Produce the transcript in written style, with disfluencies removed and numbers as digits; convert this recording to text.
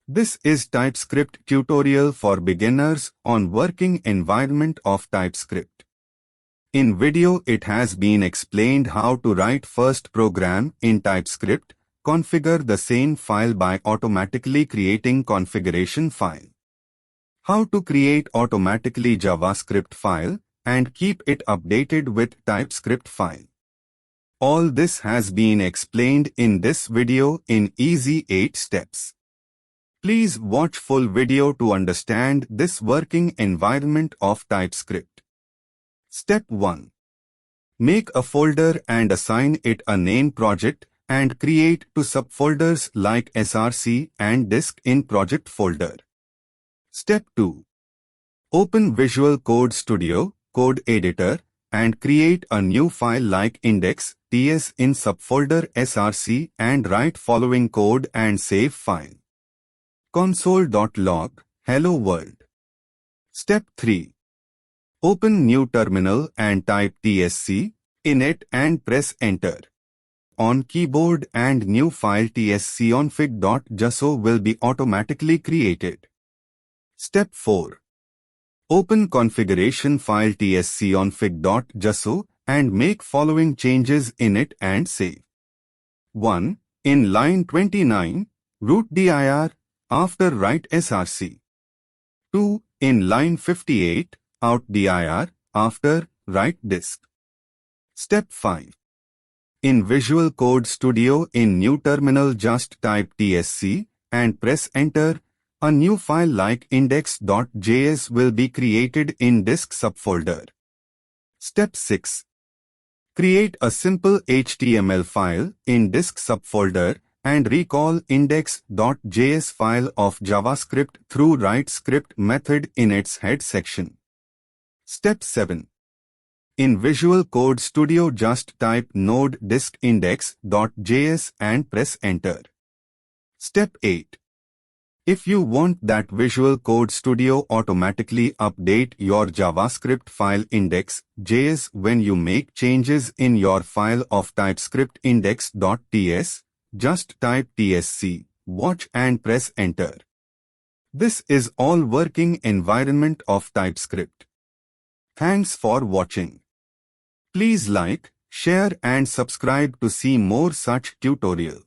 This is TypeScript tutorial for beginners on Working Environment of TypeScript. In video it has been explained how to write first program in TypeScript, configure the same file by automatically creating configuration file, how to create automatically JavaScript file and keep it updated with TypeScript file. All this has been explained in this video in easy 8 steps. Please watch full video to understand this working environment of TypeScript. Step 1. Make a folder and assign it a name project and create two subfolders like src and disk in project folder. Step 2. Open Visual Code Studio, code editor, and create a new file like index.ts in subfolder src and write following code and save file. Console.log, hello world. Step 3. Open new terminal and type tsc in it and press enter. On keyboard and new file tsconfig.jso will be automatically created. Step 4. Open configuration file tsconfig.jso and make following changes in it and save. 1. In line 29, root dir, after write src. 2. In line 58, out dir, after write disk. Step 5. In Visual Code Studio in new terminal just type tsc and press enter. A new file like index.js will be created in disk subfolder. Step 6. Create a simple HTML file in disk subfolder and recall index.js file of JavaScript through write script method in its head section. Step 7. In Visual Code Studio just type node disk index.js and press enter. Step 8. If you want that Visual Code Studio automatically update your JavaScript file index.js when you make changes in your file of TypeScript index.ts, just type tsc, watch and press enter. This is all working environment of TypeScript. Thanks for watching. Please like, share and subscribe to see more such tutorials.